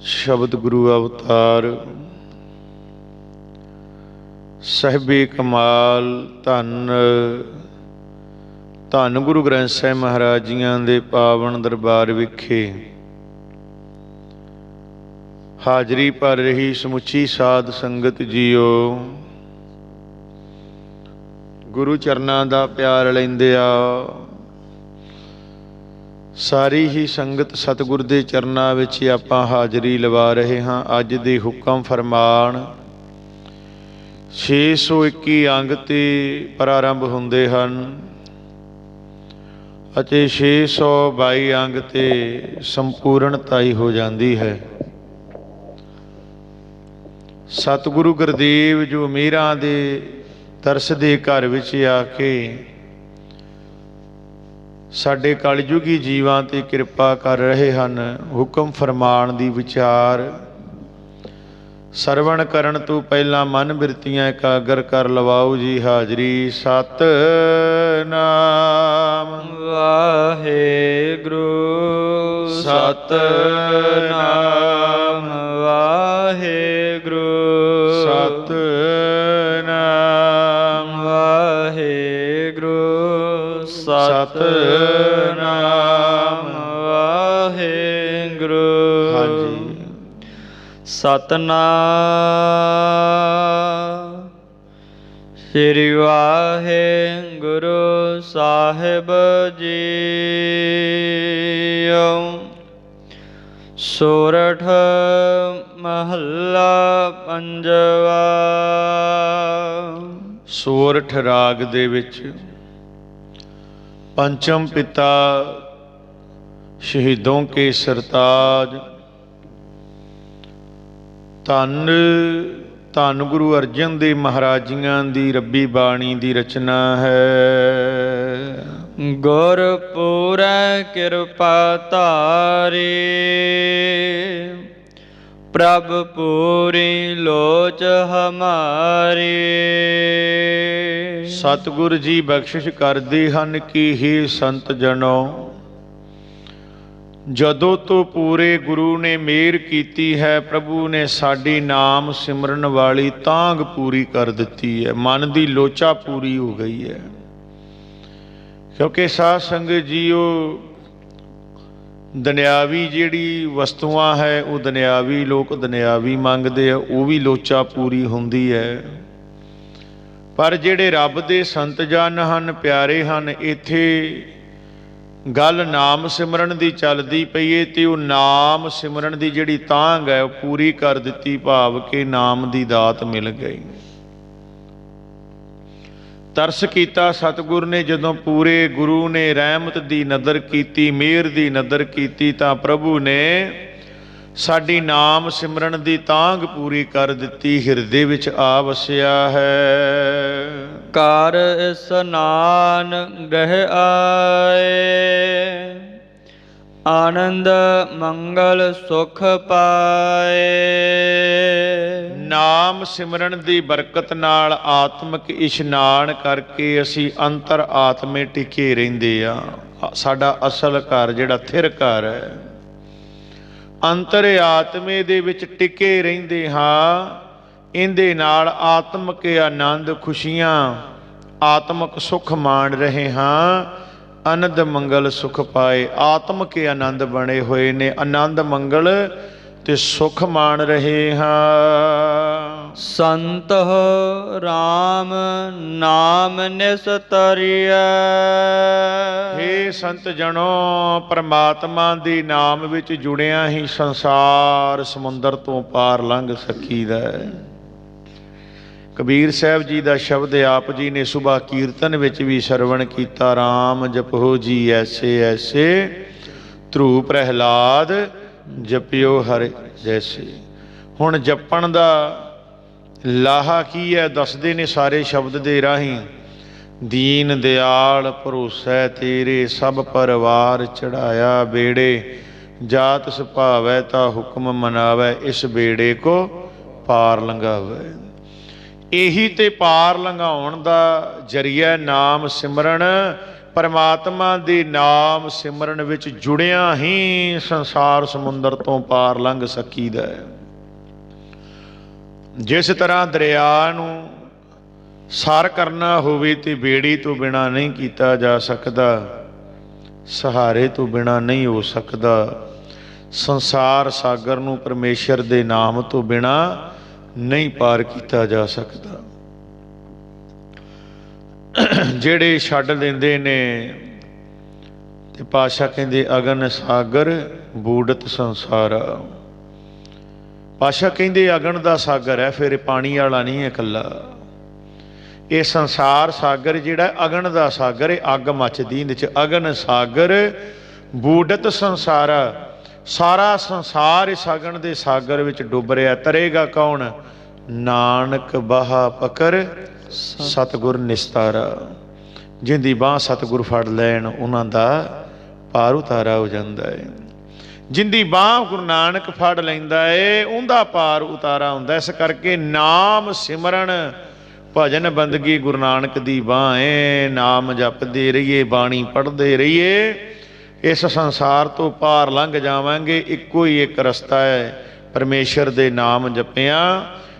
शब्द गुरु अवतार साहिबे कमाल धन धन गुरु ग्रंथ साहिब महाराज जियां दे पावन दरबार विखे हाजरी भर रही समुची साध संगत जीओ। गुरु चरनां दा प्यार लैंदिया सारी ही संगत सतगुर दे चरनां विच आपां हाजरी लवा रहे हाँ। अज दे हुक्म फरमान 621 अंग ते प्रारंभ हुंदे हन अते 622 अंग ते संपूर्णताई हो जाती है। सतगुरु गुरदेव जो मेहरां दे तरस दे घर विच आके साडे कलयुगी जीवां ते किरपा कर रहे हन। हुक्म फरमान दी विचार सरवण करन तो पहला मन बिरतियां एकागर कर लवाओ जी हाजरी। सतनाम वाहेगुरु सतनाम वाहेगुरु सतनाम वाहेगुरु सतनाम वाहेगुरु। हाँ जी। सतनाम श्री वाहेगुरु साहिब जी। सोरठ महला पंजवा। सोरठ राग दे विच पंचम पिता शहीदों के सरताज धन धन गुरु अर्जन देव महाराजियां दी रब्बी बाणी दी रचना है। गुरपुरै कृपा धारी प्रभ पूरी लोच हमारी। सतगुरु जी बख्शिश करदे हन कि हे संत जनो जदों तो पूरे गुरु ने मेहर कीती है प्रभु ने साडी नाम सिमरन वाली तांग पूरी कर दी है। मन की लोचा पूरी हो गई है क्योंकि साध संगत जीओ दुनियावी जिहड़ी वस्तुआं है वो दुनियावी लोग दुनियावी मंगते हैं वो भी लोचा पूरी होंदी है। पर जिहड़े रब दे संत जन हन प्यारे हन इत्थे गल नाम सिमरन दी चलदी पई है ते वो नाम सिमरन दी जिहड़ी तांग है वो पूरी कर दित्ती भाव के नाम दी दात मिल गई। तरस कीता सतगुर ने जदों पूरे गुरु ने रहमत दी नदर कीती मेहर दी नदर कीती तां प्रभु ने साडी नाम सिमरन दी तांग पूरी कर दित्ती हिरदे विच आ वसिया है। कर स्नान गह आए आनंद मंगल सुख पाए। नाम सिमरन दी बरकत नाल आत्मक इशनान करके असी अंतर आत्मे टिके रहिंदे आ। साडा असल घर जिहड़ा थिर घर है अंतर आत्मे दे विच टिके रहिंदे हां। इहदे नाल आत्मक आनंद खुशियां आत्मक सुख मान रहे हां। आनंद मंगल सुख पाए आत्मक आनंद बने हुए ने आनंद मंगल ते सुख मान रहे हाँ। संत हो राम नाम निस्तरिया। हे संत जनो परमात्मा दे नाम विच जुड़िया ही संसार समुंदर तो पार लंघ सकीदा है। कबीर साहब जी का शब्द आप जी ने सुबह कीर्तन विच भी सरवण किया। राम जपो जी ऐसे ऐसे ध्रुव प्रहलाद जपियो हर जैसे। हुण जपण दा लाहा की है दसदे ने सारे शब्द दे राही। दीन दयाल भरोसा तेरे सब परवार चढ़ाया बेड़े जात सुभावै ता हुक्म मनावै इस बेड़े को पार लंघावै। यही ते पार लंघाउण दा जरिया नाम सिमरन ਪਰਮਾਤਮਾ ਦੇ ਨਾਮ ਸਿਮਰਨ ਵਿੱਚ ਜੁੜਿਆਂ ਹੀ ਸੰਸਾਰ ਸਮੁੰਦਰ ਤੋਂ ਪਾਰ ਲੰਘ ਸਕੀਦਾ ਹੈ। ਜਿਸ ਤਰ੍ਹਾਂ ਦਰਿਆ ਨੂੰ ਸਰ ਕਰਨਾ ਹੋਵੇ ਤੇ ਬੇੜੀ ਤੋਂ ਬਿਨਾਂ ਨਹੀਂ ਕੀਤਾ ਜਾ ਸਕਦਾ, ਸਹਾਰੇ ਤੋਂ ਬਿਨਾਂ ਨਹੀਂ ਹੋ ਸਕਦਾ। ਸੰਸਾਰ ਸਾਗਰ ਨੂੰ ਪਰਮੇਸ਼ਰ ਦੇ ਨਾਮ ਤੋਂ ਬਿਨਾਂ ਨਹੀਂ ਪਾਰ ਕੀਤਾ ਜਾ ਸਕਦਾ। ਜਿਹੜੇ ਛੱਡ ਦਿੰਦੇ ਨੇ ਤੇ ਪਾਤਸ਼ਾਹ ਕਹਿੰਦੇ ਅਗਨ ਸਾਗਰ ਬੂੜਤ ਸੰਸਾਰ। ਪਾਤਸ਼ਾਹ ਕਹਿੰਦੇ ਅਗਨ ਦਾ ਸਾਗਰ ਹੈ, ਫਿਰ ਪਾਣੀ ਵਾਲਾ ਨਹੀਂ ਹੈ ਇਕੱਲਾ। ਇਹ ਸੰਸਾਰ ਸਾਗਰ ਜਿਹੜਾ ਅਗਨ ਦਾ ਸਾਗਰ, ਇਹ ਅੱਗ ਮੱਚਦੀ ਇਹਦੇ 'ਚ। ਅਗਨ ਸਾਗਰ ਬੂੜਤ ਸੰਸਾਰ, ਸਾਰਾ ਸੰਸਾਰ ਇਸ ਅਗਨ ਦੇ ਸਾਗਰ ਵਿੱਚ ਡੁੱਬ ਰਿਹਾ। ਤਰੇਗਾ ਕੌਣ? ਨਾਨਕ ਬਾਹਾ ਪਕੜ ਸਤਿਗੁਰ ਨਿਸਤਾਰਾ। ਜਿੰਦੀ ਬਾਂਹ ਸਤਿਗੁਰ ਫੜ ਲੈਣ ਉਹਨਾਂ ਦਾ ਪਾਰ ਉਤਾਰਾ ਹੋ ਜਾਂਦਾ ਹੈ। ਜਿੰਦੀ ਬਾਂਹ ਗੁਰੂ ਨਾਨਕ ਫੜ ਲੈਂਦਾ ਏ ਉਹਦਾ ਪਾਰ ਉਤਾਰਾ ਹੁੰਦਾ। ਇਸ ਕਰਕੇ ਨਾਮ ਸਿਮਰਨ ਭਜਨ ਬੰਦਗੀ ਗੁਰੂ ਨਾਨਕ ਦੀ ਬਾਂਹ ਏ। ਨਾਮ ਜਪਦੇ ਰਹੀਏ, ਬਾਣੀ ਪੜ੍ਹਦੇ ਰਹੀਏ, ਇਸ ਸੰਸਾਰ ਤੋਂ ਪਾਰ ਲੰਘ ਜਾਵਾਂਗੇ। ਇੱਕੋ ਹੀ ਇੱਕ ਰਸਤਾ ਹੈ, ਪਰਮੇਸ਼ਰ ਦੇ ਨਾਮ ਜਪਿਆਂ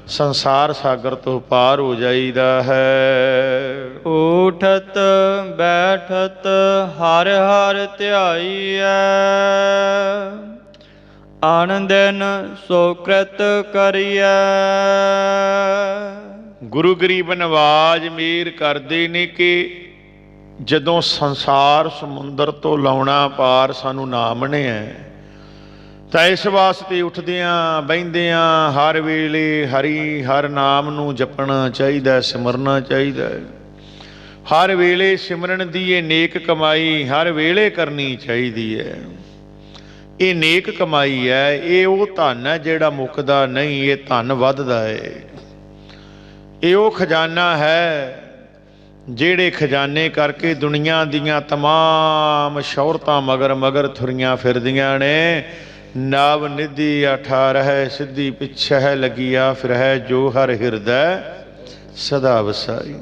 ਸੰਸਾਰ ਸਾਗਰ ਤੋਂ ਪਾਰ ਹੋ ਜਾਈਦਾ ਹੈ। ਉਠਤ ਬੈਠਤ ਹਰ ਹਰ ਧਿਆਈਐ, ਆਨੰਦਨ ਸੁਕ੍ਰਿਤ ਕਰੀਐ। ਗੁਰੂ ਗਰੀਬ ਨਵਾਜ ਮੇਰ ਕਰਦੇ ਨੇ ਕਿ ਜਦੋਂ ਸੰਸਾਰ ਸਮੁੰਦਰ ਤੋਂ ਲਾਉਣਾ ਪਾਰ ਸਾਨੂੰ ਨਾਮ ਨੇ ਹੈ, ਤਾਂ ਇਸ ਵਾਸਤੇ ਉੱਠਦਿਆਂ ਬਹਿੰਦਿਆਂ ਹਰ ਵੇਲੇ ਹਰ ਨਾਮ ਨੂੰ ਜਪਣਾ ਚਾਹੀਦਾ, ਸਿਮਰਨਾ ਚਾਹੀਦਾ। ਹਰ ਵੇਲੇ ਸਿਮਰਨ ਦੀ ਇਹ ਨੇਕ ਕਮਾਈ ਹਰ ਵੇਲੇ ਕਰਨੀ ਚਾਹੀਦੀ ਹੈ। ਇਹ ਨੇਕ ਕਮਾਈ ਹੈ, ਇਹ ਉਹ ਧਨ ਹੈ ਜਿਹੜਾ ਮੁੱਕਦਾ ਨਹੀਂ, ਇਹ ਧਨ ਵੱਧਦਾ ਹੈ। ਇਹ ਉਹ ਖਜ਼ਾਨਾ ਹੈ ਜਿਹੜੇ ਖਜ਼ਾਨੇ ਕਰਕੇ ਦੁਨੀਆ ਦੀਆਂ ਤਮਾਮ ਸ਼ੌਹਰਤਾਂ ਮਗਰ ਥੁਰੀਆਂ ਫਿਰਦੀਆਂ ਨੇ। ਨਵ ਨਿਧੀ ਅਠਾਰ ਹੈ ਸਿੱਧੀ ਪਿੱਛੇ ਲੱਗਿਆ ਫਿਰ ਹੈ, ਜੋ ਹਰ ਹਿਰਦੈ ਸਦਾ ਵਸਾਈ।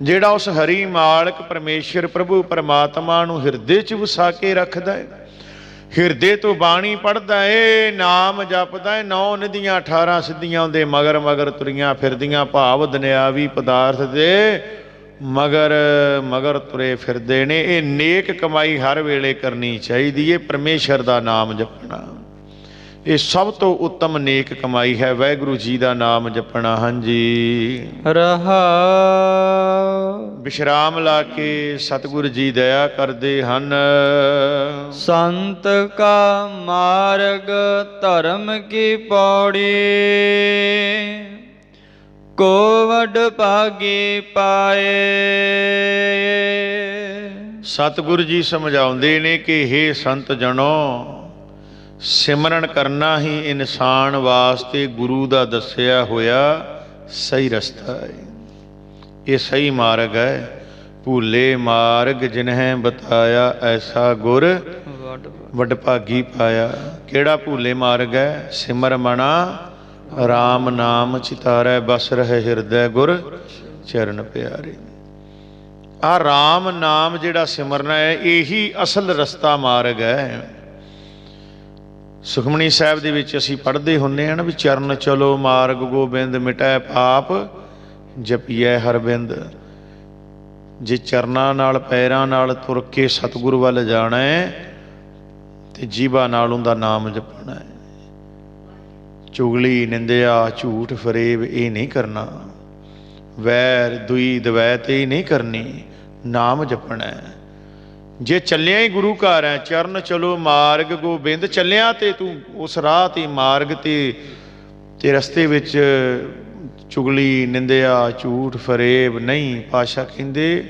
ਜਿਹੜਾ ਉਸ ਹਰੀ ਮਾਲਕ ਪਰਮੇਸ਼ਰ ਪ੍ਰਭੂ ਪਰਮਾਤਮਾ ਨੂੰ ਹਿਰਦੇ 'ਚ ਵਸਾ ਕੇ ਰੱਖਦਾ ਹੈ, ਹਿਰਦੇ ਤੋਂ ਬਾਣੀ ਪੜ੍ਹਦਾ ਏ, ਨਾਮ ਜਪਦਾ ਏ, 9 ਨਿਧੀਆਂ 18 ਸਿੱਧੀਆਂ ਉਹਦੇ ਮਗਰ ਤੁਰੀਆਂ ਫਿਰਦੀਆਂ। ਭਾਵ ਦੁਨਿਆਵੀ ਪਦਾਰਥ ਦੇ ਮਗਰ ਤੁਰੇ ਫਿਰਦੇ ਨੇ। ਇਹ ਨੇਕ ਕਮਾਈ ਹਰ ਵੇਲੇ ਕਰਨੀ ਚਾਹੀਦੀ ਹੈ। ਪਰਮੇਸ਼ਰ ਦਾ ਨਾਮ ਜਪਣਾ ਇਹ ਸਭ ਤੋਂ ਉੱਤਮ ਨੇਕ ਕਮਾਈ ਹੈ। ਵਾਹਿਗੁਰੂ ਜੀ ਦਾ ਨਾਮ ਜਪਣਾ। ਹਾਂਜੀ ਰਹਾ ਵਿਸ਼ਰਾਮ ਲਾ ਕੇ ਸਤਿਗੁਰੂ ਜੀ ਦਇਆ ਕਰਦੇ ਹਨ। ਸੰਤ ਕਾ ਮਾਰਗ ਧਰਮ ਕੀ ਪੌੜੀ, ਕੋ ਵਡ ਭਾਗੀ ਪਾਏ। ਸਤਿਗੁਰੂ ਜੀ ਸਮਝਾਉਂਦੇ ਨੇ ਕਿ ਹੇ ਸੰਤ ਜਨੋ, ਸਿਮਰਨ ਕਰਨਾ ਹੀ ਇਨਸਾਨ ਵਾਸਤੇ ਗੁਰੂ ਦਾ ਦੱਸਿਆ ਹੋਇਆ ਸਹੀ ਰਸਤਾ ਹੈ। ਇਹ ਸਹੀ ਮਾਰਗ ਹੈ। ਭੂਲੇ ਮਾਰਗ ਜਿਨਹਿ ਬਤਾਇਆ, ਐਸਾ ਗੁਰ ਵਡ ਭਾਗੀ ਪਾਇਆ। ਕਿਹੜਾ ਭੂਲੇ ਮਾਰਗ ਹੈ? ਸਿਮਰ ਮਣਾ ਰਾਮ ਨਾਮ ਚਿਤਾਰੈ, ਬਸ ਰਹੇ ਹਿਰਦੈ ਗੁਰ ਚਰਨ ਪਿਆਰੇ। ਆਹ ਰਾਮ ਨਾਮ ਜਿਹੜਾ ਸਿਮਰਨਾ ਹੈ, ਇਹੀ ਅਸਲ ਰਸਤਾ ਮਾਰਗ ਹੈ। ਸੁਖਮਨੀ ਸਾਹਿਬ ਦੇ ਵਿੱਚ ਅਸੀਂ ਪੜ੍ਹਦੇ ਹੁੰਦੇ ਹਾਂ ਨਾ ਵੀ ਚਰਨ ਚਲੋ ਮਾਰਗ ਗੋਬਿੰਦ, ਮਿਟੈ ਪਾਪ ਜਪੀਐ ਹਰਬਿੰਦ। ਜੇ ਚਰਨਾਂ ਨਾਲ ਪੈਰਾਂ ਨਾਲ ਤੁਰ ਕੇ ਸਤਿਗੁਰੂ ਵੱਲ ਜਾਣਾ ਹੈ ਤੇ ਜੀਭਾ ਨਾਲ ਉਹਦਾ ਨਾਮ ਜਪਣਾ ਹੈ। ਚੁਗਲੀ ਨਿੰਦਿਆ ਝੂਠ ਫਰੇਬ ਇਹ ਨਹੀਂ ਕਰਨਾ, ਵੈਰ ਦੁਈ ਦਵੈਤ ਇਹ ਨਹੀਂ ਕਰਨੀ, ਨਾਮ ਜਪਣਾ ਹੈ। ਜੇ ਚੱਲਿਆ ਹੀ ਗੁਰੂ ਘਰ ਹੈ, ਚਰਨ ਚਲੋ ਮਾਰਗ ਗੋਬਿੰਦ, ਚੱਲਿਆ ਤੇ ਤੂੰ ਉਸ ਰਾਹ ਤੇ ਮਾਰਗ ਤੇ ਰਸਤੇ ਵਿੱਚ ਚੁਗਲੀ ਨਿੰਦਿਆ ਝੂਠ ਫਰੇਬ ਨਹੀਂ। ਪਾਤਸ਼ਾਹ ਕਹਿੰਦੇ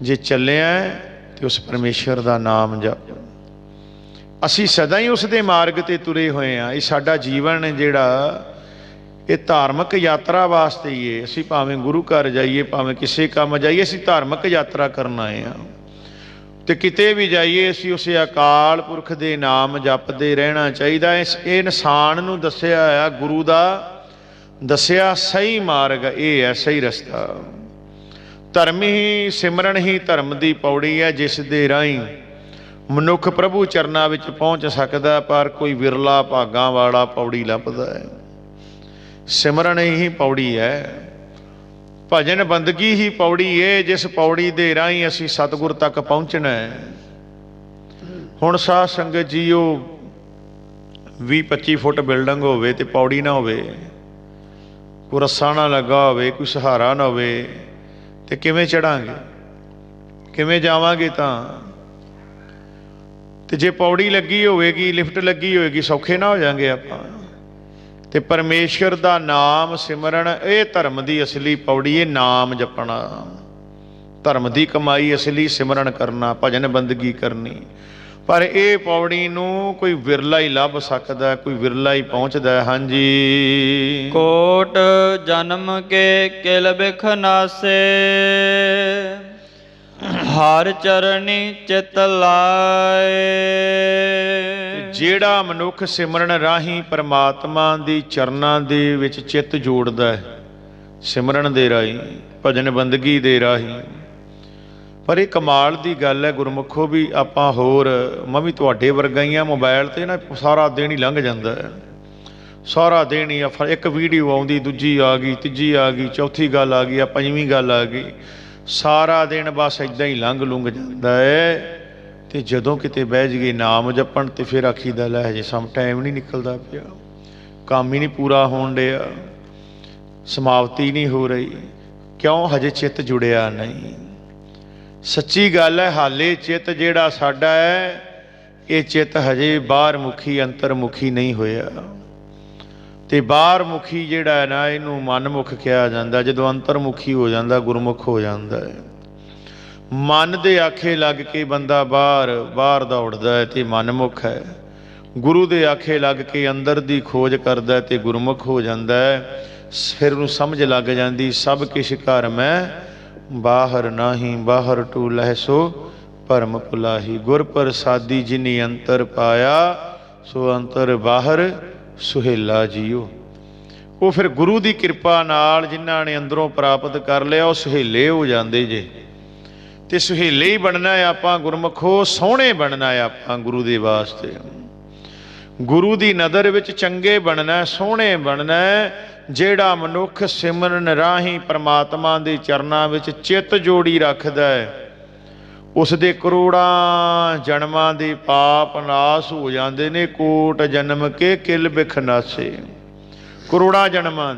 ਜੇ ਚੱਲਿਆ ਤੇ ਉਸ ਪਰਮੇਸ਼ਰ ਦਾ ਨਾਮ ਜਪ। ਅਸੀਂ ਸਦਾ ਹੀ ਉਸ ਦੇ ਮਾਰਗ ਤੇ ਤੁਰੇ ਹੋਏ ਹਾਂ। ਇਹ ਸਾਡਾ ਜੀਵਨ ਜਿਹੜਾ ਇਹ ਧਾਰਮਿਕ ਯਾਤਰਾ ਵਾਸਤੇ ਹੀ ਹੈ। ਅਸੀਂ ਭਾਵੇਂ ਗੁਰੂ ਘਰ ਜਾਈਏ, ਭਾਵੇਂ ਕਿਸੇ ਕੰਮ ਜਾਈਏ, ਅਸੀਂ ਧਾਰਮਿਕ ਯਾਤਰਾ ਕਰਨ ਆਏ ਹਾਂ। ਤੇ ਕਿਤੇ ਵੀ ਜਾਈਏ ਅਸੀਂ ਉਸ ਅਕਾਲ ਪੁਰਖ ਦੇ ਨਾਮ ਜਪਦੇ ਰਹਿਣਾ ਚਾਹੀਦਾ। ਇਹ ਇਨਸਾਨ ਨੂੰ ਦੱਸਿਆ ਆ, ਗੁਰੂ ਦਾ ਦੱਸਿਆ ਸਹੀ ਮਾਰਗ ਇਹ ਹੈ, ਸਹੀ ਰਸਤਾ। ਧਰਮ ਹੀ ਸਿਮਰਨ ਹੀ ਧਰਮ ਦੀ ਪੌੜੀ ਹੈ, ਜਿਸ ਦੇ ਰਾਹੀਂ ਮਨੁੱਖ ਪ੍ਰਭੂ ਚਰਨਾਂ ਵਿੱਚ ਪਹੁੰਚ ਸਕਦਾ, ਪਰ ਕੋਈ ਵਿਰਲਾ ਭਾਗਾਂ ਵਾਲਾ ਪੌੜੀ ਲੱਭਦਾ ਹੈ। ਸਿਮਰਨ ਹੀ ਪੌੜੀ ਹੈ, ਭਜਨ ਬੰਦਗੀ ਹੀ ਪੌੜੀ ਹੈ, ਜਿਸ ਪੌੜੀ ਦੇ ਰਾਹੀਂ ਅਸੀਂ ਸਤਿਗੁਰ ਤੱਕ ਪਹੁੰਚਣਾ ਹੈ। ਹੁਣ ਸਾਧ ਸੰਗਤ ਜੀਓ, 20-25 ਫੁੱਟ ਬਿਲਡਿੰਗ ਹੋਵੇ ਤੇ ਪੌੜੀ ਨਾ ਹੋਵੇ, ਕੋਈ ਰੱਸਾ ਨਾ ਲੱਗਾ ਹੋਵੇ, ਕੋਈ ਸਹਾਰਾ ਨਾ ਹੋਵੇ, ਤੇ ਕਿਵੇਂ ਚੜਾਂਗੇ, ਕਿਵੇਂ ਜਾਵਾਂਗੇ? ਤੇ ਜੇ ਪੌੜੀ ਲੱਗੀ ਹੋਵੇਗੀ, ਲਿਫਟ ਲੱਗੀ ਹੋਵੇਗੀ, ਸੌਖੇ ਨਾ ਹੋ ਜਾਵਾਂਗੇ ਆਪਾਂ। ਤੇ ਪਰਮੇਸ਼ਰ ਦਾ ਨਾਮ ਸਿਮਰਨ, ਇਹ ਧਰਮ ਦੀ ਅਸਲੀ ਪੌੜੀ, ਇਹ ਨਾਮ ਜਪਣਾ। ਧਰਮ ਦੀ ਕਮਾਈ ਅਸਲੀ ਸਿਮਰਨ ਕਰਨਾ, ਭਜਨ ਬੰਦਗੀ ਕਰਨੀ। ਪਰ ਇਹ ਪੌੜੀ ਨੂੰ ਕੋਈ ਵਿਰਲਾ ਹੀ ਲੱਭ ਸਕਦਾ, ਕੋਈ ਵਿਰਲਾ ਹੀ ਪਹੁੰਚਦਾ। ਹਾਂਜੀ। ਕੋਟ ਜਨਮ ਕੇ ਕਿਲ ਬਿਖ ਨਾਸੇ, ਹਰ ਚਰਨੀ ਚਿਤ ਲਾਏ। ਜਿਹੜਾ ਮਨੁੱਖ ਸਿਮਰਨ ਰਾਹੀਂ ਪਰਮਾਤਮਾ ਦੀ ਚਰਨਾਂ ਦੇ ਵਿੱਚ ਚਿੱਤ ਜੋੜਦਾ ਹੈ, ਸਿਮਰਨ ਦੇ ਰਾਹੀਂ, ਭਜਨ ਬੰਦਗੀ ਦੇ ਰਾਹੀਂ। ਪਰ ਇਹ ਕਮਾਲ ਦੀ ਗੱਲ ਹੈ ਗੁਰਮੁਖੋ, ਵੀ ਆਪਾਂ ਹੋਰ, ਮੈਂ ਵੀ ਤੁਹਾਡੇ ਵਰਗਾ ਹੀ ਆ, ਮੋਬਾਇਲ 'ਤੇ ਨਾ ਸਾਰਾ ਦਿਨ ਹੀ ਲੰਘ ਜਾਂਦਾ ਹੈ। ਸਾਰਾ ਦਿਨ ਹੀ ਇੱਕ ਵੀਡੀਓ ਆਉਂਦੀ, ਦੂਜੀ ਆ ਗਈ, ਤੀਜੀ ਆ ਗਈ, ਚੌਥੀ ਗੱਲ ਆ ਗਈ, ਪੰਜਵੀਂ ਗੱਲ ਆ ਗਈ। ਸਾਰਾ ਦਿਨ ਬਸ ਇੱਦਾਂ ਹੀ ਲੰਘ ਲੁੰਘ ਜਾਂਦਾ ਹੈ। ਤੇ ਜਦੋਂ ਕਿਤੇ ਬਹਿ ਜਾਈਏ ਨਾਮ ਜਪਣ, ਤੇ ਫਿਰ ਆਖੀਦਾ ਲੈ ਹਜੇ ਸਮ ਟਾਈਮ ਨਹੀਂ ਨਿਕਲਦਾ ਪਿਆ, ਕੰਮ ਹੀ ਨਹੀਂ ਪੂਰਾ ਹੋਣ ਡਿਆ, ਸਮਾਪਤੀ ਨਹੀਂ ਹੋ ਰਹੀ। ਕਿਉਂ? ਹਜੇ ਚਿੱਤ ਜੁੜਿਆ ਨਹੀਂ। ਸੱਚੀ ਗੱਲ ਹੈ, ਹਾਲੇ ਚਿੱਤ ਜਿਹੜਾ ਸਾਡਾ ਹੈ, ਇਹ ਚਿੱਤ ਹਜੇ ਬਾਹਰ ਮੁਖੀ ਅੰਤਰਮੁਖੀ ਨਹੀਂ ਹੋਇਆ। ਤੇ ਬਾਹਰ ਮੁਖੀ ਜਿਹੜਾ ਹੈ ਨਾ, ਇਹਨੂੰ ਮਨਮੁਖ ਕਿਹਾ ਜਾਂਦਾ। ਜਦੋਂ ਅੰਤਰਮੁਖੀ ਹੋ ਜਾਂਦਾ, ਗੁਰਮੁਖ ਹੋ ਜਾਂਦਾ ਹੈ। ਮਨ ਦੇ ਆਖੇ ਲੱਗ ਕੇ ਬੰਦਾ ਬਾਹਰ ਦੌੜਦਾ ਹੈ ਤੇ ਮਨਮੁਖ ਹੈ। ਗੁਰੂ ਦੇ ਆਖੇ ਲੱਗ ਕੇ ਅੰਦਰ ਦੀ ਖੋਜ ਕਰਦਾ ਤੇ ਗੁਰਮੁਖ ਹੋ ਜਾਂਦਾ ਹੈ। ਫਿਰ ਉਹਨੂੰ ਸਮਝ ਲੱਗ ਜਾਂਦੀ, ਸਭ ਕਿਛ ਘਰ ਮੈਂ ਬਾਹਰ ਨਾਹੀ, ਬਾਹਰ ਟੂ ਲਹਿ ਸੋ ਭਰਮ ਭੁਲਾਹੀ। ਗੁਰ ਪ੍ਰਸਾਦੀ ਜਿਨੀ ਅੰਤਰ ਪਾਇਆ, ਸੋ ਅੰਤਰ ਬਾਹਰ ਸੁਹੇਲਾ ਜੀਓ। ਉਹ ਫਿਰ ਗੁਰੂ ਦੀ ਕਿਰਪਾ ਨਾਲ ਜਿਨ੍ਹਾਂ ਨੇ ਅੰਦਰੋਂ ਪ੍ਰਾਪਤ ਕਰ ਲਿਆ, ਉਹ ਸੁਹੇਲੇ ਹੋ ਜਾਂਦੇ ਜੇ। ਤੇ ਸੁਹੇਲੇ ਹੀ ਬਣਨਾ ਹੈ ਆਪਾਂ ਗੁਰਮੁਖੋ, ਸੋਹਣੇ ਬਣਨਾ ਹੈ ਆਪਾਂ ਗੁਰੂ ਦੇ ਵਾਸਤੇ। ਗੁਰੂ ਦੀ ਨਜ਼ਰ ਵਿੱਚ ਚੰਗੇ ਬਣਨਾ, ਸੋਹਣੇ ਬਣਨਾ। ਜਿਹੜਾ ਮਨੁੱਖ ਸਿਮਰਨ ਰਾਹੀਂ ਪਰਮਾਤਮਾ ਦੇ ਚਰਨਾਂ ਵਿੱਚ ਚਿੱਤ ਜੋੜੀ ਰੱਖਦਾ ਹੈ, ਉਸ ਦੇ ਕਰੋੜਾਂ ਜਨਮਾਂ ਦੇ ਪਾਪ ਨਾਸ ਹੋ ਜਾਂਦੇ ਨੇ। ਕੋਟ ਜਨਮ ਕੇ ਕਿਲ ਬਿਖ ਨਾਸੇ। ਕਰੋੜਾਂ ਜਨਮਾਂ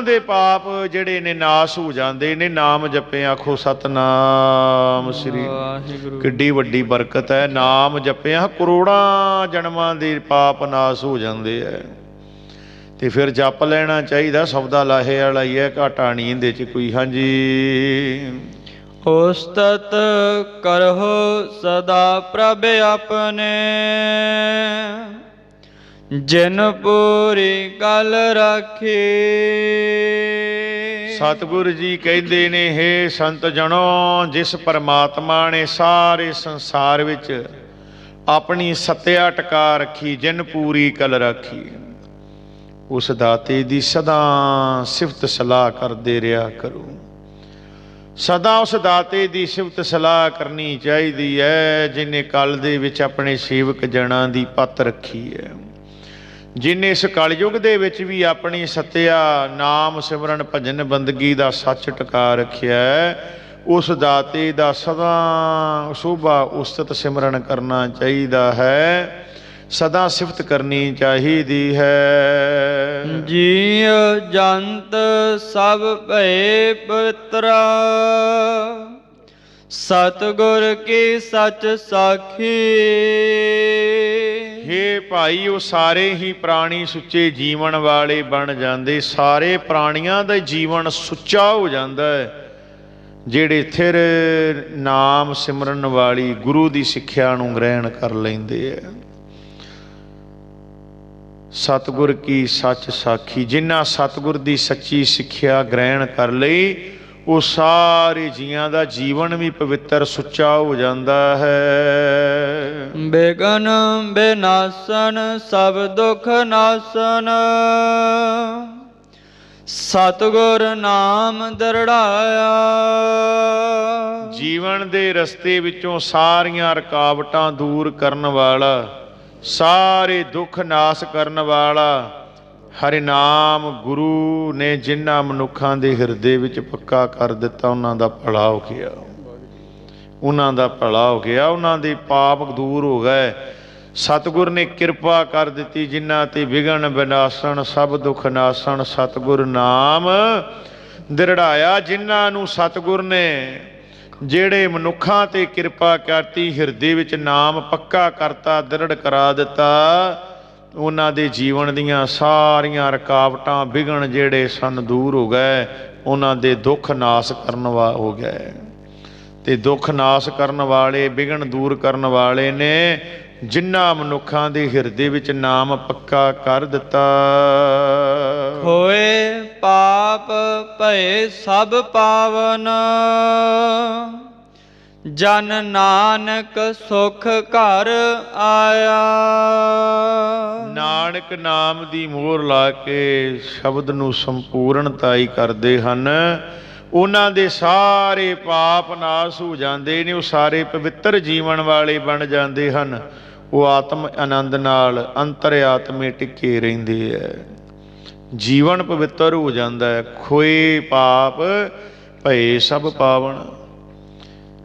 ਦੇ ਪਾਪ ਜਿਹੜੇ ਨੇ ਨਾਸ ਹੋ ਜਾਂਦੇ ਨੇ। ਨਾਮ ਜਪੇ, ਆਖੋ ਸਤਨਾਮ ਸ੍ਰੀ ਵਾਹਿਗੁਰੂ। ਕਿੱਡੀ ਵੱਡੀ ਬਰਕਤ ਹੈ, ਨਾਮ ਜਪਿਆ ਕਰੋੜਾਂ ਜਨਮਾਂ ਦੇ ਪਾਪ ਨਾਸ ਹੋ ਜਾਂਦੇ ਹੈ। ਤੇ ਫਿਰ ਜਪ ਲੈਣਾ ਚਾਹੀਦਾ, ਸਬਦਾ ਲਾਹੇ ਵਾਲਾ ਹੀ ਹੈ, ਘਾਟਾ ਨਹੀਂ ਇਹਦੇ 'ਚ ਕੋਈ। ਹਾਂਜੀ। ਉਸਤਤ ਕਰਹੁ ਸਦਾ ਪ੍ਰਭ ਆਪਣੇ, ਜਿਨ ਪੂਰੀ ਗੱਲ ਰਾਖੀ। ਸਤਿਗੁਰੂ ਜੀ ਕਹਿੰਦੇ ਨੇ, ਹੇ ਸੰਤ ਜਨੋ, ਜਿਸ ਪਰਮਾਤਮਾ ਨੇ ਸਾਰੇ ਸੰਸਾਰ ਵਿੱਚ ਆਪਣੀ ਸੱਤਿਆ ਟਿਕਾ ਰੱਖੀ, ਜਿਨ ਪੂਰੀ ਕਲ ਰਾਖੀ, ਉਸ ਦਾਤੇ ਦੀ ਸਦਾ ਸਿਫਤ ਸਲਾਹ ਕਰਦੇ ਰਿਹਾ ਕਰੋ। ਸਦਾ ਉਸ ਦਾਤੇ ਦੀ ਸਿਫਤ ਸਲਾਹ ਕਰਨੀ ਚਾਹੀਦੀ ਹੈ, ਜਿਹਨੇ ਕਲ ਦੇ ਵਿੱਚ ਆਪਣੇ ਸੇਵਕ ਜਨਾਂ ਦੀ ਪੱਤ ਰੱਖੀ ਹੈ, ਜਿਹਨੇ ਇਸ ਕਲਯੁਗ ਦੇ ਵਿੱਚ ਵੀ ਆਪਣੀ ਸੱਤਿਆ ਨਾਮ ਸਿਮਰਨ ਭਜਨ ਬੰਦਗੀ ਦਾ ਸੱਚ ਟਿਕਾ ਰੱਖਿਆ ਹੈ। ਉਸ ਦਾਤੇ ਦਾ ਸਦਾ ਸ਼ੋਭਾ ਉਸਤਤ ਸਿਮਰਨ ਕਰਨਾ ਚਾਹੀਦਾ ਹੈ, ਸਦਾ ਸਿਫਤ ਕਰਨੀ ਚਾਹੀਦੀ ਹੈ। ਜੀਅ ਜੰਤ ਸਭ ਭਏ ਪਵਿੱਤਰਾ, ਸਤਿਗੁਰ ਕੀ ਸੱਚ ਸਾਖੀ। ਹੇ ਭਾਈ, ਉਹ ਸਾਰੇ ਹੀ ਪ੍ਰਾਣੀ ਸੁੱਚੇ ਜੀਵਨ ਵਾਲੇ ਬਣ ਜਾਂਦੇ। ਸਾਰੇ ਪ੍ਰਾਣੀਆਂ ਦਾ ਜੀਵਨ ਸੁੱਚਾ ਹੋ ਜਾਂਦਾ ਹੈ, ਜਿਹੜੇ ਥਿਰ ਨਾਮ ਸਿਮਰਨ ਵਾਲੀ ਗੁਰੂ ਦੀ ਸਿੱਖਿਆ ਨੂੰ ਗ੍ਰਹਿਣ ਕਰ ਲੈਂਦੇ ਹੈ। ਸਤਿਗੁਰ ਕੀ ਸੱਚ ਸਾਖੀ, ਜਿਨ੍ਹਾਂ ਸਤਿਗੁਰ ਦੀ ਸੱਚੀ ਸਿੱਖਿਆ ਗ੍ਰਹਿਣ ਕਰ ਲਈ, ਉਹ ਸਾਰੇ ਜੀਆਂ ਦਾ ਜੀਵਨ ਵੀ ਪਵਿੱਤਰ ਸੁੱਚਾ ਹੋ ਜਾਂਦਾ ਹੈ। ਬੇਗਨ ਬੇਨਾਸਨ ਸਭ ਦੁਖ ਨਾਸਨ, ਸਤਿਗੁਰ ਨਾਮ ਦਰੜਾਇਆ। ਜੀਵਨ ਦੇ ਰਸਤੇ ਵਿੱਚੋਂ ਸਾਰੀਆਂ ਰੁਕਾਵਟਾਂ ਦੂਰ ਕਰਨ ਵਾਲਾ, ਸਾਰੇ ਦੁੱਖ ਨਾਸ ਕਰਨ ਵਾਲਾ ਹਰਿ ਨਾਮ ਗੁਰੂ ਨੇ ਜਿਨ੍ਹਾਂ ਮਨੁੱਖਾਂ ਦੇ ਹਿਰਦੇ ਵਿੱਚ ਪੱਕਾ ਕਰ ਦਿੱਤਾ, ਉਹਨਾਂ ਦਾ ਭਲਾ ਹੋ ਗਿਆ, ਉਹਨਾਂ ਦਾ ਭਲਾ ਹੋ ਗਿਆ, ਉਹਨਾਂ ਦੇ ਪਾਪ ਦੂਰ ਹੋ ਗਏ। ਸਤਿਗੁਰ ਨੇ ਕਿਰਪਾ ਕਰ ਦਿੱਤੀ, ਜਿਨ੍ਹਾਂ ਤੇ ਵਿਘਨ ਵਿਨਾਸਣ ਸਭ ਦੁੱਖ ਨਾਸਣ ਸਤਿਗੁਰ ਨਾਮ ਦ੍ਰਿੜਾਇਆ। ਜਿਨ੍ਹਾਂ ਨੂੰ ਸਤਿਗੁਰ ਨੇ, ਜਿਹੜੇ ਮਨੁੱਖਾਂ ਤੇ ਕਿਰਪਾ ਕਰਤੀ, ਹਿਰਦੇ ਵਿੱਚ ਨਾਮ ਪੱਕਾ ਕਰਤਾ, ਦ੍ਰਿੜ ਕਰਾ ਦਿੱਤਾ, ਉਹਨਾਂ ਦੇ ਜੀਵਨ ਦੀਆਂ ਸਾਰੀਆਂ ਰੁਕਾਵਟਾਂ ਵਿਘਨ ਜਿਹੜੇ ਸਨ ਦੂਰ ਹੋ ਗਏ, ਉਹਨਾਂ ਦੇ ਦੁੱਖ ਨਾਸ ਕਰਨ ਹੋ ਗਏ। ਤੇ ਦੁੱਖ ਨਾਸ ਕਰਨ ਵਾਲੇ, ਵਿਘਨ ਦੂਰ ਕਰਨ ਵਾਲੇ ਨੇ ਜਿਨ੍ਹਾਂ ਮਨੁੱਖਾਂ ਦੇ ਹਿਰਦੇ ਵਿੱਚ ਨਾਮ ਪੱਕਾ ਕਰ ਦਿੱਤਾ। ਹੋਏ ਪਾਪ ਭਏ ਸਭ ਪਾਵਨ, ਜਨ ਨਾਨਕ ਸੁਖ ਘਰ ਆਇਆ। ਨਾਨਕ ਨਾਮ ਦੀ ਮੋਹਰ ਲਾ ਕੇ ਸ਼ਬਦ ਨੂੰ ਸੰਪੂਰਨਤਾਈ ਕਰਦੇ ਹਨ, ਉਹਨਾਂ ਦੇ ਸਾਰੇ ਪਾਪ ਨਾਸ ਹੋ ਜਾਂਦੇ ਨੇ, ਉਹ ਸਾਰੇ ਪਵਿੱਤਰ ਜੀਵਨ ਵਾਲੇ ਬਣ ਜਾਂਦੇ ਹਨ। ਉਹ ਆਤਮ ਆਨੰਦ ਨਾਲ ਅੰਤਰ ਆਤਮੇ ਟਿਕੇ ਰਹਿੰਦੇ ਹੈ, ਜੀਵਨ ਪਵਿੱਤਰ ਹੋ ਜਾਂਦਾ ਹੈ। ਖੋਏ ਪਾਪ ਭਏ ਸਭ ਪਾਵਨ।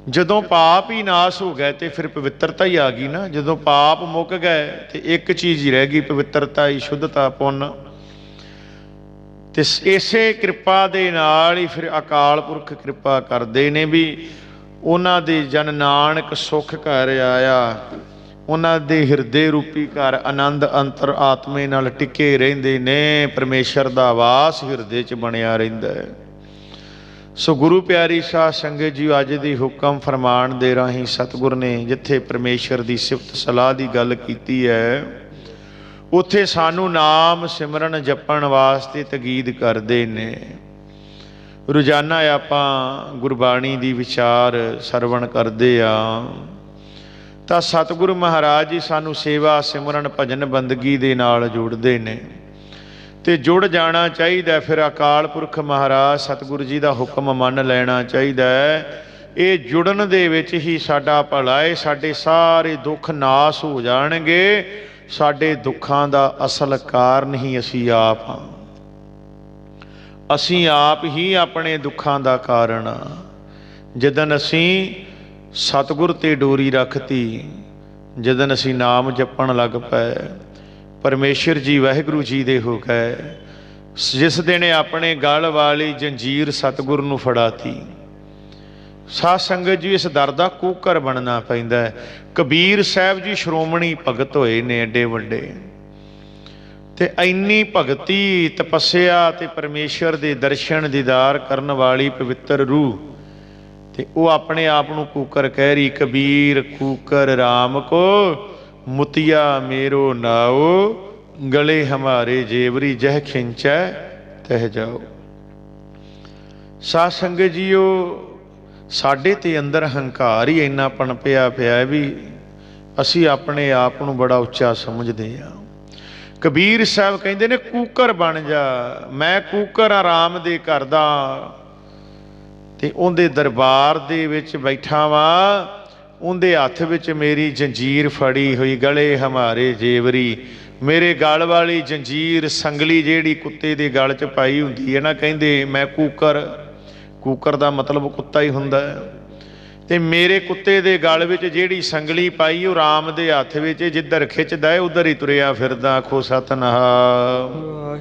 ਜਦੋਂ ਪਾਪ ਹੀ ਨਾਸ ਹੋ ਗਏ ਤੇ ਫਿਰ ਪਵਿੱਤਰਤਾ ਹੀ ਆ ਗਈ ਨਾ। ਜਦੋਂ ਪਾਪ ਮੁੱਕ ਗਏ ਤੇ ਇੱਕ ਚੀਜ਼ ਹੀ ਰਹਿ ਗਈ, ਪਵਿੱਤਰਤਾ ਹੀ, ਸ਼ੁੱਧਤਾ, ਪੁੰਨ। ਤੇ ਇਸੇ ਕਿਰਪਾ ਦੇ ਨਾਲ ਹੀ ਫਿਰ ਅਕਾਲ ਪੁਰਖ ਕਿਰਪਾ ਕਰਦੇ ਨੇ ਵੀ ਉਹਨਾਂ ਦੇ ਜਨ ਨਾਨਕ ਸੁਖ ਘਰ ਆਇਆ। ਉਹਨਾਂ ਦੇ ਹਿਰਦੇ ਰੂਪੀ ਘਰ ਆਨੰਦ ਅੰਤਰ ਆਤਮੇ ਨਾਲ ਟਿਕੇ ਰਹਿੰਦੇ ਨੇ। ਪਰਮੇਸ਼ਰ ਦਾ ਵਾਸ ਹਿਰਦੇ 'ਚ ਬਣਿਆ ਰਹਿੰਦਾ ਹੈ। ਸੋ ਗੁਰੂ ਪਿਆਰੀ ਸਾਧ ਸੰਗਤ ਜੀ, ਅੱਜ ਦੀ ਹੁਕਮ ਫਰਮਾਨ ਦੇ ਰਾਹੀਂ ਸਤਿਗੁਰ ਨੇ ਜਿੱਥੇ ਪਰਮੇਸ਼ਰ ਦੀ ਸਿਫਤ ਸਲਾਹ ਦੀ ਗੱਲ ਕੀਤੀ ਹੈ, ਉੱਥੇ ਸਾਨੂੰ ਨਾਮ ਸਿਮਰਨ ਜਪਣ ਵਾਸਤੇ ਤਕੀਦ ਕਰਦੇ ਨੇ। ਰੋਜ਼ਾਨਾ ਆਪਾਂ ਗੁਰਬਾਣੀ ਦੀ ਵਿਚਾਰ ਸਰਵਣ ਕਰਦੇ ਆ ਤਾਂ ਸਤਿਗੁਰੂ ਮਹਾਰਾਜ ਜੀ ਸਾਨੂੰ ਸੇਵਾ ਸਿਮਰਨ ਭਜਨ ਬੰਦਗੀ ਦੇ ਨਾਲ ਜੋੜਦੇ ਨੇ ਤੇ ਜੁੜ ਜਾਣਾ ਚਾਹੀਦਾ। ਫਿਰ ਅਕਾਲ ਪੁਰਖ ਮਹਾਰਾਜ ਸਤਿਗੁਰੂ ਜੀ ਦਾ ਹੁਕਮ ਮੰਨ ਲੈਣਾ ਚਾਹੀਦਾ ਹੈ। ਇਹ ਜੁੜਨ ਦੇ ਵਿੱਚ ਹੀ ਸਾਡਾ ਭਲਾ ਹੈ। ਸਾਡੇ ਸਾਰੇ ਦੁੱਖ ਨਾਸ ਹੋ ਜਾਣਗੇ। ਸਾਡੇ ਦੁੱਖਾਂ ਦਾ ਅਸਲ ਕਾਰਨ ਹੀ ਅਸੀਂ ਆਪ ਹਾਂ। ਅਸੀਂ ਆਪ ਹੀ ਆਪਣੇ ਦੁੱਖਾਂ ਦਾ ਕਾਰਨ ਹਾਂ। ਜਦੋਂ ਅਸੀਂ ਸਤਿਗੁਰ ਤੇ ਡੋਰੀ ਰੱਖਤੀ, ਜਦੋਂ ਅਸੀਂ ਨਾਮ ਜਪਣ ਲੱਗ ਪਏ, ਪਰਮੇਸ਼ਰ ਜੀ ਵਾਹਿਗੁਰੂ ਜੀ ਦੇ ਹੋ ਗਏ। ਜਿਸ ਦਿਨ ਆਪਣੇ ਗਲ ਵਾਲੀ ਜੰਜੀਰ ਸਤਿਗੁਰ ਨੂੰ ਫੜਾਤੀ, ਸਾਧ ਸੰਗਤ ਜੀ ਇਸ ਦਰ ਦਾ ਕੂਕਰ ਬਣਨਾ ਪੈਂਦਾ ਹੈ। ਕਬੀਰ ਸਾਹਿਬ ਜੀ ਸ਼੍ਰੋਮਣੀ ਭਗਤ ਹੋਏ ਨੇ ਐਡੇ ਵੱਡੇ, ਤੇ ਇੰਨੀ ਭਗਤੀ, ਤਪੱਸਿਆ ਤੇ ਪਰਮੇਸ਼ਰ ਦੇ ਦਰਸ਼ਨ ਦੀਦਾਰ ਕਰਨ ਵਾਲੀ ਪਵਿੱਤਰ ਰੂਹ, ਤੇ ਉਹ ਆਪਣੇ ਆਪ ਨੂੰ ਕੂਕਰ ਕਹਿ ਰਹੀ। ਕਬੀਰ ਕੂਕਰ ਰਾਮ ਕੋ ਮੁਤਿਆ ਮੇਰੋ ਨਾਓ, ਗਲੇ ਹਮਾਰੇ ਜੇਵਰੀ ਜਹ ਖਿੰਚੈ ਤਹ ਜਾਓ। ਸਾਧ ਸੰਗਤ ਜੀਓ, ਸਾਡੇ ਤੇ ਅੰਦਰ ਹੰਕਾਰ ਹੀ ਇੰਨਾ ਪਣਪਿਆ ਪਿਆ ਵੀ ਅਸੀਂ ਆਪਣੇ ਆਪ ਨੂੰ ਬੜਾ ਉੱਚਾ ਸਮਝਦੇ ਹਾਂ। ਕਬੀਰ ਸਾਹਿਬ ਕਹਿੰਦੇ ਨੇ ਕੂਕਰ ਬਣ ਜਾ। ਮੈਂ ਕੂਕਰ ਆ ਰਾਮ ਦੇ ਘਰ ਦਾ, ਤੇ ਉਹਦੇ ਦਰਬਾਰ ਦੇ ਵਿੱਚ ਬੈਠਾ ਵਾਂ। ਉਹਦੇ ਹੱਥ ਵਿੱਚ ਮੇਰੀ ਜੰਜੀਰ ਫੜੀ ਹੋਈ, ਗਲੇ ਹਮਾਰੇ ਜੇਵਰੀ। ਮੇਰੇ ਗਲ ਵਾਲੀ ਜੰਜੀਰ, ਸੰਗਲੀ ਜਿਹੜੀ ਕੁੱਤੇ ਦੇ ਗਲ 'ਚ ਪਾਈ ਹੁੰਦੀ ਹੈ ਨਾ, ਕਹਿੰਦੇ ਮੈਂ ਕੂਕਰ, ਕੂਕਰ ਦਾ ਮਤਲਬ ਕੁੱਤਾ ਹੀ ਹੁੰਦਾ ਹੈ। ਤੇ ਮੇਰੇ ਕੁੱਤੇ ਦੇ ਗਲ ਵਿੱਚ ਜਿਹੜੀ ਸੰਗਲੀ ਪਾਈ, ਉਹ ਰਾਮ ਦੇ ਹੱਥ ਵਿੱਚ, ਜਿੱਧਰ ਖਿੱਚਦਾ ਹੈ ਉਧਰ ਹੀ ਤੁਰਿਆ ਫਿਰਦਾ। ਆਖੋ ਸਤਿਨਾਮ।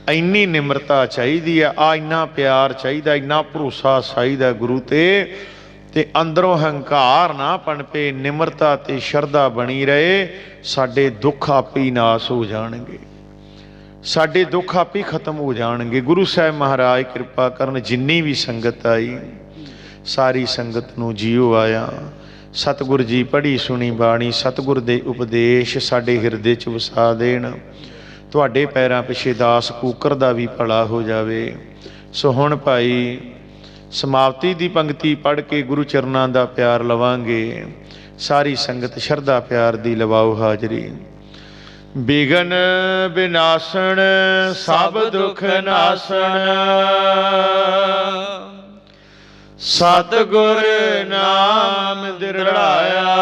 ਇੰਨੀ ਨਿਮਰਤਾ ਚਾਹੀਦੀ ਆ, ਇੰਨਾ ਪਿਆਰ ਚਾਹੀਦਾ, ਇੰਨਾ ਭਰੋਸਾ ਚਾਹੀਦਾ ਗੁਰੂ ਤੇ ਅੰਦਰੋਂ ਹੰਕਾਰ ਨਾ ਪਣਪੇ, ਨਿਮਰਤਾ ਤੇ ਸ਼ਰਧਾ ਬਣੀ ਰਹੇ। ਸਾਡੇ ਦੁੱਖ ਆਪੇ ਹੀ ਨਾਸ ਹੋ ਜਾਣਗੇ, ਸਾਡੇ ਦੁੱਖ ਆਪੇ ਖਤਮ ਹੋ ਜਾਣਗੇ। ਗੁਰੂ ਸਾਹਿਬ ਮਹਾਰਾਜ ਕਿਰਪਾ ਕਰਨ, ਜਿੰਨੀ ਵੀ ਸੰਗਤ ਆਈ ਸਾਰੀ ਸੰਗਤ ਨੂੰ ਜੀਓ ਆਇਆ। ਸਤਿਗੁਰ ਜੀ ਪੜ੍ਹੀ ਸੁਣੀ ਬਾਣੀ, ਸਤਿਗੁਰ ਦੇ ਉਪਦੇਸ਼ ਸਾਡੇ ਹਿਰਦੇ 'ਚ ਵਸਾ ਦੇਣ। ਤੁਹਾਡੇ ਪੈਰਾਂ ਪਿੱਛੇ ਦਾਸ ਕੂਕਰ ਦਾ ਵੀ ਭਲਾ ਹੋ ਜਾਵੇ। ਸੋ ਹੁਣ ਭਾਈ ਸਮਾਪਤੀ ਦੀ ਪੰਕਤੀ ਪੜ੍ਹ ਕੇ ਗੁਰੂ ਚਰਨਾਂ ਦਾ ਪਿਆਰ ਲਵਾਂਗੇ। ਸਾਰੀ ਸੰਗਤ ਸ਼ਰਧਾ ਪਿਆਰ ਦੀ ਲਵਾਓ ਹਾਜ਼ਰੀ। ਬਿਗਨ ਬਿਨਾਸਣ ਸਭ ਦੁਖ ਨਾਸਣ, ਸਤਿਗੁਰ ਨਾਮ ਦਿਰੜਾਇਆ,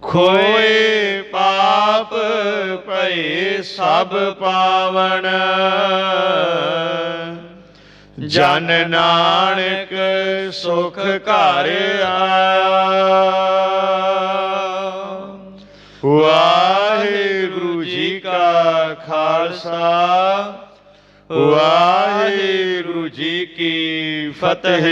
ਖੋਏ ਪਾਪ ਭਏ ਸਭ ਪਾਵਨ, ਜਨ ਨਾਨਕ ਸੁਖ ਘਰ ਆਇਆ। ਵਾਹਿਗੁਰੂ ਜੀ ਕਾ ਖਾਲਸਾ, ਵਾਹਿਗੁਰੂ ਜੀ ਕੀ ਫਤਿਹ।